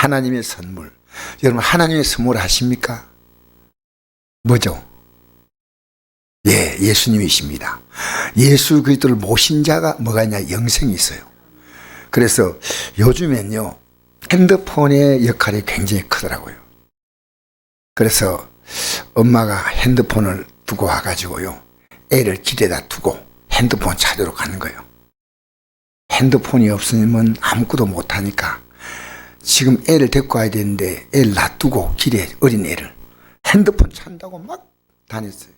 하나님의 선물. 여러분, 하나님의 선물 아십니까? 뭐죠? 예, 예수님이십니다. 예수 그리스도를 모신 자가 뭐가 있냐? 영생이 있어요. 그래서 요즘엔요, 핸드폰의 역할이 굉장히 크더라고요. 그래서 엄마가 핸드폰을 두고 와가지고요, 애를 길에다 두고 핸드폰 찾으러 가는 거예요. 핸드폰이 없으면 아무것도 못하니까 지금 애를 데리고 와야 되는데 애를 놔두고 길에 어린 애를 핸드폰 찾는다고 막 다녔어요.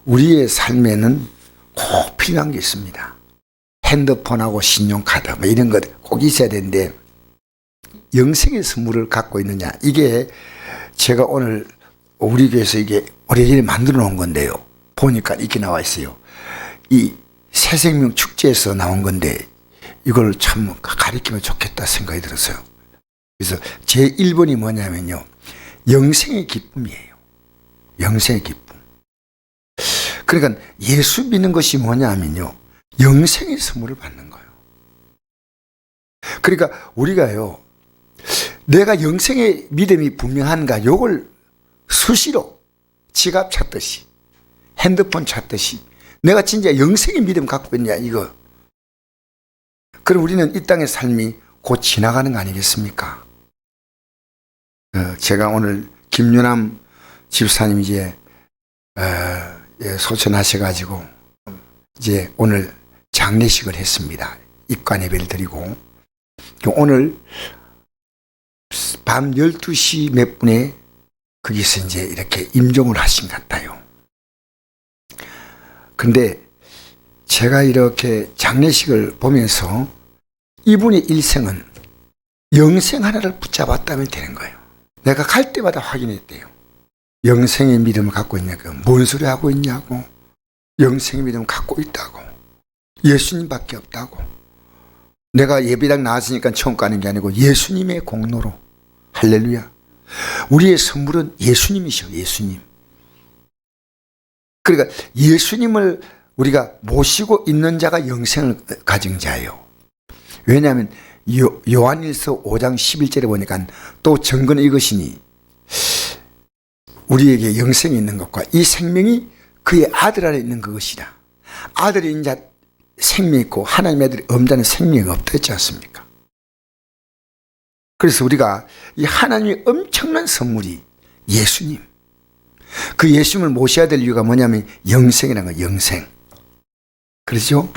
우리의 삶에는 꼭 필요한 게 있습니다. 핸드폰하고 신용카드 뭐 이런 것 꼭 있어야 되는데, 영생의 선물을 갖고 있느냐, 이게 제가 오늘 우리 교회에서 이게 오래전에 만들어 놓은 건데요, 보니까 이렇게 나와 있어요. 이 새생명 축제에서 나온 건데 이걸 참 가르치면 좋겠다 생각이 들었어요. 그래서 제 1번이 뭐냐면요, 영생의 기쁨이에요. 영생의 기쁨. 그러니까 예수 믿는 것이 뭐냐면요, 영생의 선물을 받는 거예요. 그러니까 우리가요, 내가 영생의 믿음이 분명한가, 요걸 수시로 지갑 찾듯이 핸드폰 찾듯이 내가 진짜 영생의 믿음 갖고 있냐, 이거. 그럼 우리는 이 땅의 삶이 곧 지나가는 거 아니겠습니까? 제가 오늘 김유남 집사님 이제 소천하셔가지고 이제 오늘 장례식을 했습니다. 입관 예배를 드리고, 오늘 밤 12시 몇 분에 거기서 이제 이렇게 임종을 하신 것 같아요. 근데 제가 이렇게 장례식을 보면서 이분의 일생은 영생 하나를 붙잡았다면 되는 거예요. 내가 갈 때마다 확인했대요. 영생의 믿음을 갖고 있냐고. 뭔 소리 하고 있냐고. 영생의 믿음을 갖고 있다고. 예수님밖에 없다고. 내가 예배당 나왔으니까 처음 가는 게 아니고 예수님의 공로로. 할렐루야. 우리의 선물은 예수님이셔. 예수님. 그러니까 예수님을 우리가 모시고 있는 자가 영생을 가진 자예요. 왜냐하면 요한일서 5장 11절에 보니까 또 증거는 이것이니 우리에게 영생이 있는 것과 이 생명이 그의 아들 안에 있는 그것이라. 아들이 있는 자 생명이 있고 하나님의 아들이 없는 자는 생명이 없다지 않습니까? 그래서 우리가 이 하나님의 엄청난 선물이 예수님. 그 예수님을 모셔야 될 이유가 뭐냐면 영생이라는 거예요. 영생. 그렇죠?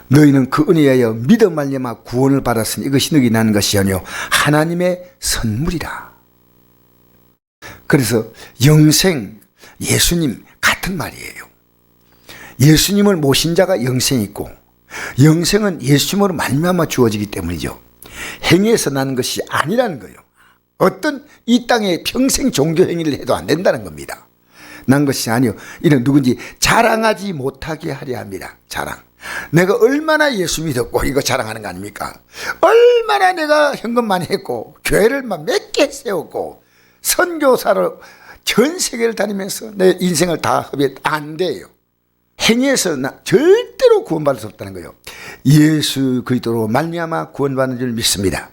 너희는 그 은혜에 의하여 믿어 말미암아 구원을 받았으니 이것이 너희 나는 것이 아니요 하나님의 선물이라. 그래서 영생, 예수님 같은 말이에요. 예수님을 모신 자가 영생이 있고, 영생은 예수님으로 말미암아 주어지기 때문이죠. 행위에서 나는 것이 아니라는 거예요. 어떤 이 땅에 평생 종교 행위를 해도 안 된다는 겁니다. 난 것이 아니요 이는 누군지 자랑하지 못하게 하려 합니다. 자랑. 내가 얼마나 예수 믿었고 이거 자랑하는 거 아닙니까? 얼마나 내가 헌금 많이 했고 교회를 막 몇 개 세웠고 선교사로 전 세계를 다니면서 내 인생을 다 허비했. 안 돼요. 행위에서 절대로 구원받을 수 없다는 거예요. 예수 그리스도로 말미암아 구원받는 줄 믿습니다.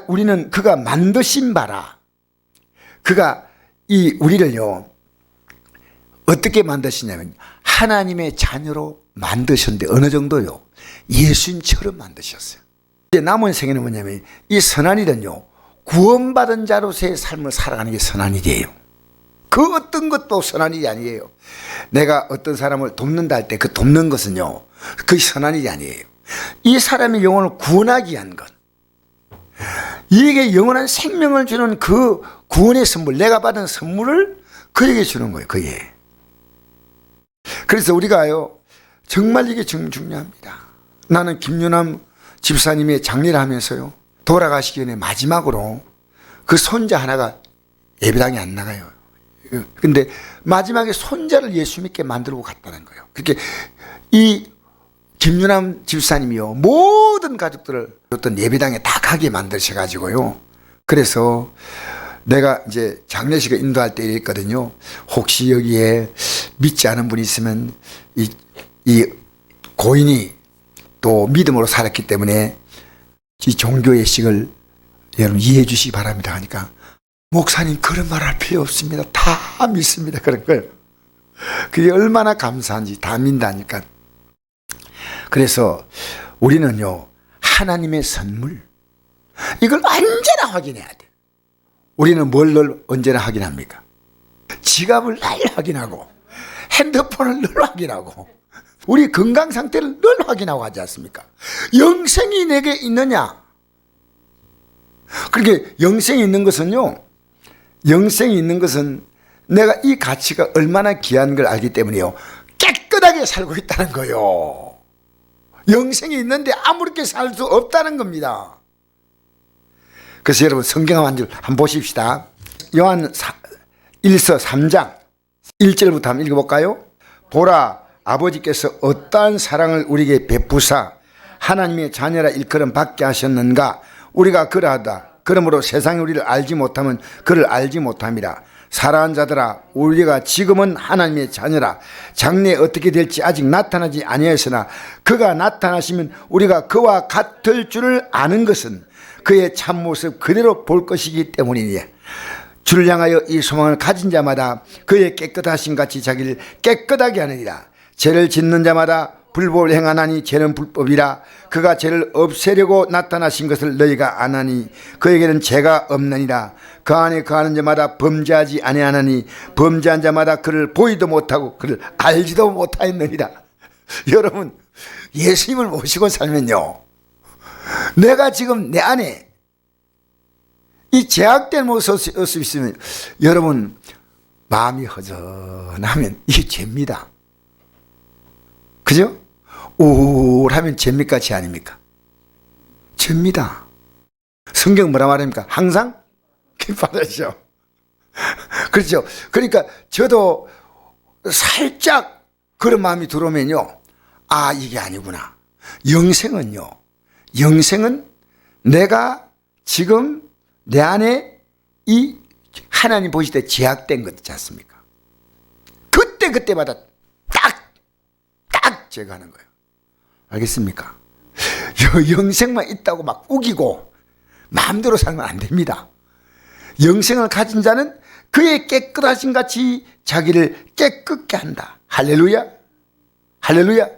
우리는 그가 만드신 바라. 그가 우리를요 어떻게 만드시냐면 하나님의 자녀로 만드셨는데 어느 정도요? 예수님처럼 만드셨어요. 이제 남은 생애는 뭐냐면 이 선한 일은요 구원받은 자로서의 삶을 살아가는 게 선한 일이에요. 그 어떤 것도 선한 일이 아니에요. 내가 어떤 사람을 돕는다 할 때 그 돕는 것은요 그게 선한 일이 아니에요. 이 사람의 영혼을 구원하기 위한 것, 이게 영원한 생명을 주는 그 구원의 선물, 내가 받은 선물을 그에게 주는 거예요. 그에. 그래서 우리가요 정말 이게 중요합니다. 나는 김유남 집사님의 장례를 하면서요 돌아가시기 전에 마지막으로 그 손자 하나가 예배당에 안 나가요. 근데 마지막에 손자를 예수 믿게 만들고 갔다는 거예요. 그렇게 이 김유남 집사님이요 모든 가족들을 어떤 예배당에 다 가게 만드셔가지고요. 그래서 내가 이제 장례식을 인도할 때 이랬거든요. 혹시 여기에 믿지 않은 분이 있으면 이 고인이 또 믿음으로 살았기 때문에 이 종교의식을 여러분 이해해 주시기 바랍니다 하니까, 목사님 그런 말 할 필요 없습니다. 다 믿습니다. 그런 거예요. 그게 얼마나 감사한지 다 믿다니까. 그래서 우리는요, 하나님의 선물, 이걸 언제나 확인해야 돼. 우리는 뭘 언제나 확인합니까? 지갑을 늘 확인하고, 핸드폰을 늘 확인하고, 우리 건강 상태를 늘 확인하고 하지 않습니까? 영생이 내게 있느냐? 그렇게 영생이 있는 것은요, 영생이 있는 것은 내가 이 가치가 얼마나 귀한 걸 알기 때문에요, 깨끗하게 살고 있다는 거요. 영생이 있는데 아무렇게 살 수 없다는 겁니다. 그래서 여러분 성경 한 줄 한번 보십시다. 요한 1서 3장 1절부터 한번 읽어볼까요? 보라, 아버지께서 어떠한 사랑을 우리에게 베푸사 하나님의 자녀라 일컬음 받게 하셨는가. 우리가 그러하다. 그러므로 세상이 우리를 알지 못하면 그를 알지 못함이라. 사랑하는 자들아, 우리가 지금은 하나님의 자녀라. 장래에 어떻게 될지 아직 나타나지 아니하였으나 그가 나타나시면 우리가 그와 같을 줄을 아는 것은 그의 참모습 그대로 볼 것이기 때문이니, 주를 향하여 이 소망을 가진 자마다 그의 깨끗하신 같이 자기를 깨끗하게 하느니라. 죄를 짓는 자마다 불법을 행하나니 죄는 불법이라. 그가 죄를 없애려고 나타나신 것을 너희가 아나니 그에게는 죄가 없느니라. 그 안에 거하는 자마다 범죄하지 아니하나니 범죄한 자마다 그를 보이도 못하고 그를 알지도 못하였느니라. 여러분, 예수님을 모시고 살면요, 내가 지금 내 안에 이 제약된 모습이 있으면 여러분 마음이 허전하면 이게 죄입니다. 그죠? 우울하면 죄입니까? 죄 아닙니까? 죄입니다. 성경 뭐라 말합니까? 항상 기뻐하죠. 그렇죠. 그러니까 저도 살짝 그런 마음이 들어오면요, 아, 이게 아니구나. 영생은요, 영생은 내가 지금 내 안에 이 하나님 보실 때 제약된 것 있지 않습니까? 그때마다 딱 제거하는 거예요. 알겠습니까? 영생만 있다고 막 우기고 마음대로 살면 안 됩니다. 영생을 가진 자는 그의 깨끗하신 같이 자기를 깨끗게 한다. 할렐루야. 할렐루야.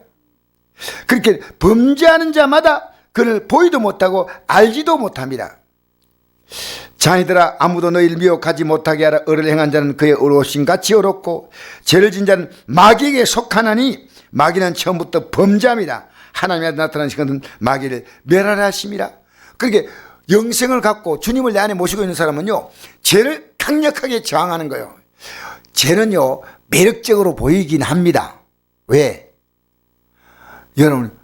그렇게 범죄하는 자마다 그를 보이도 못하고 알지도 못합니다. 자녀들아, 아무도 너희를 미혹하지 못하게 하라. 의를 행한 자는 그의 의로우신 같이 의롭고 죄를 진 자는 마귀에게 속하나니 마귀는 처음부터 범죄함이라. 하나님의 나타나신 것은 마귀를 멸하라 하심이라. 그렇게 영생을 갖고 주님을 내 안에 모시고 있는 사람은요, 죄를 강력하게 저항하는 거예요. 죄는요, 매력적으로 보이긴 합니다. 왜? 여러분,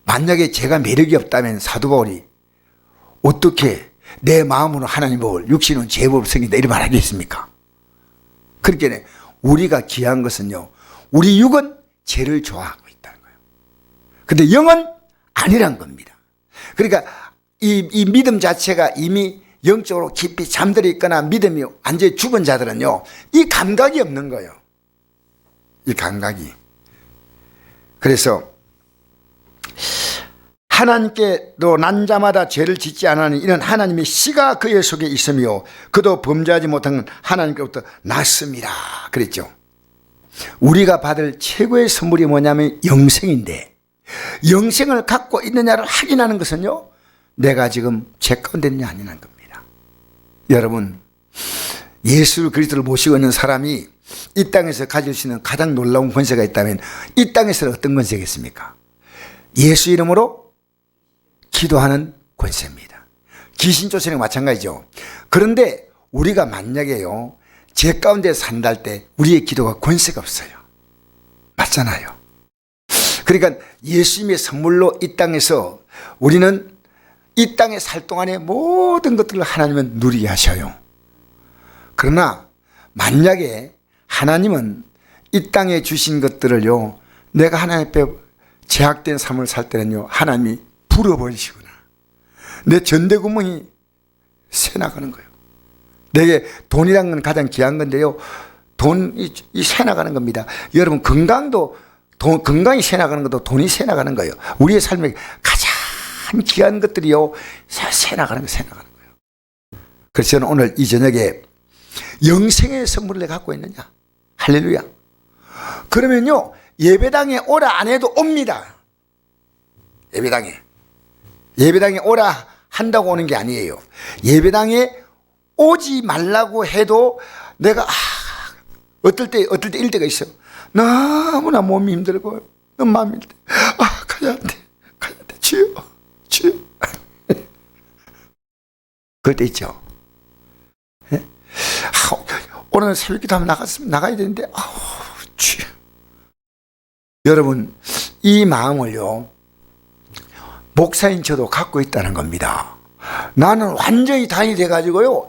만약에 죄가 매력이 없다면 사도 바울이 어떻게 내 마음으로 하나님 법을, 육신은 죄법을 섬긴다 이런 말 하겠습니까? 그러니까 우리가 귀한 것은요, 우리 육은 죄를 좋아하고 있다는 거예요. 근데 영은 아니란 겁니다. 그러니까 이 믿음 자체가 이미 영적으로 깊이 잠들어 있거나 믿음이 완전히 죽은 자들은요, 이 감각이 없는 거예요. 이 감각이. 그래서 하나님께도 난 자마다 죄를 짓지 않으니 이는 하나님의 씨가 그의 속에 있으며 그도 범죄하지 못한 건 하나님께로부터 났습니다. 그랬죠. 우리가 받을 최고의 선물이 뭐냐면 영생인데, 영생을 갖고 있느냐를 확인하는 것은요, 내가 지금 죄 가운데 있느냐 아니냐는 겁니다. 여러분, 예수 그리스도를 모시고 있는 사람이 이 땅에서 가질 수 있는 가장 놀라운 권세가 있다면 이 땅에서는 어떤 권세겠습니까? 예수 이름으로 기도하는 권세입니다. 귀신 쫓아내는 마찬가지죠. 그런데 우리가 만약에요, 죄 가운데 산다할 때 우리의 기도가 권세가 없어요. 맞잖아요. 그러니까 예수님의 선물로 이 땅에서 우리는 이 땅에 살 동안에 모든 것들을 하나님은 누리게 하셔요. 그러나 만약에 하나님은 이 땅에 주신 것들을요, 내가 하나님 앞에 제약된 삶을 살 때는요, 하나님이 불어버리시구나. 내 전대구멍이 새나가는 거예요. 내게 돈이란 건 가장 귀한 건데요, 돈이 새나가는 겁니다. 여러분, 건강이 새나가는 것도 돈이 새나가는 거예요. 우리의 삶의 가장 귀한 것들이요 새 나가는 거예요. 그래서 저는 오늘 이 저녁에 영생의 선물을 내가 갖고 있느냐, 할렐루야. 그러면요 예배당에 오라 안 해도 옵니다. 예배당에 오라 한다고 오는 게 아니에요. 예배당에 오지 말라고 해도 내가 어떨 때 이럴 때가 있어요. 너무나 몸이 힘들고 너무 마음이 힘들어. 가야 돼 주여. 그럴 때 있죠. 예? 오늘 새벽기도 한번 나가야 되는데 주여. 여러분 이 마음을요 목사인 저도 갖고 있다는 겁니다. 나는 완전히 단이 돼가지고요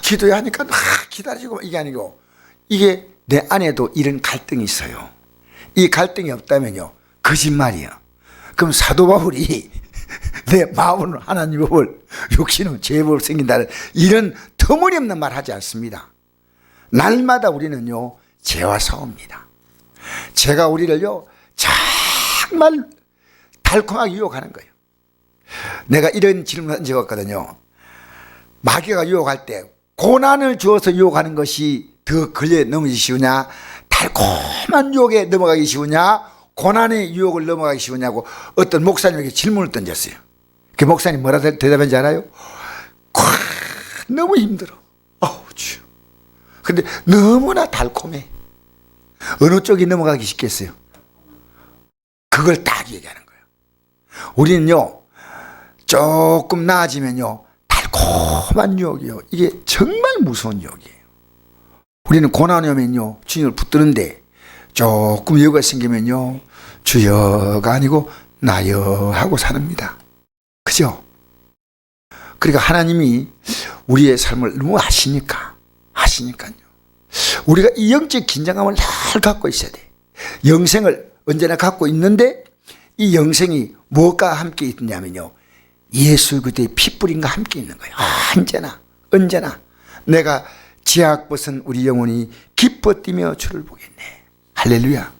기도해야 하니까 기다리고 이게 아니고, 이게 내 안에도 이런 갈등이 있어요. 이 갈등이 없다면요 거짓말이야. 그럼 사도 바울이 내 마음은 하나님 법을 육신은 죄 법을 생긴다는 이런 터무니없는 말 하지 않습니다. 날마다 우리는요 죄와 싸웁니다. 제가 우리를요 정말 달콤하게 유혹하는 거예요. 내가 이런 질문을 던져봤거든요. 마귀가 유혹할 때 고난을 주어서 유혹하는 것이 더 걸려 넘어지기 쉬우냐, 달콤한 유혹에 넘어가기 쉬우냐, 고난의 유혹을 넘어가기 쉬우냐고 어떤 목사님에게 질문을 던졌어요. 그 목사님 뭐라 대답했는지 알아요? 너무 힘들어. 주여. 근데 너무나 달콤해. 어느 쪽이 넘어가기 쉽겠어요? 그걸 딱 얘기하는 거예요. 우리는요 조금 나아지면요 달콤한 유혹이요, 이게 정말 무서운 유혹이에요. 우리는 고난이 오면요 주님을 붙드는데 조금 여유가 생기면요 주여가 아니고 나여 하고 사는니다. 그죠? 그러니까 하나님이 우리의 삶을 너무 아시니까요 우리가 이 영적 긴장감을 늘 갖고 있어야 돼. 영생을 언제나 갖고 있는데 이 영생이 무엇과 함께 있냐면요 예수 그리스도의 핏불임과 함께 있는 거예요. 언제나 내가 지악 벗은 우리 영혼이 기뻐 뛰며 주를 보겠네. 할렐루야.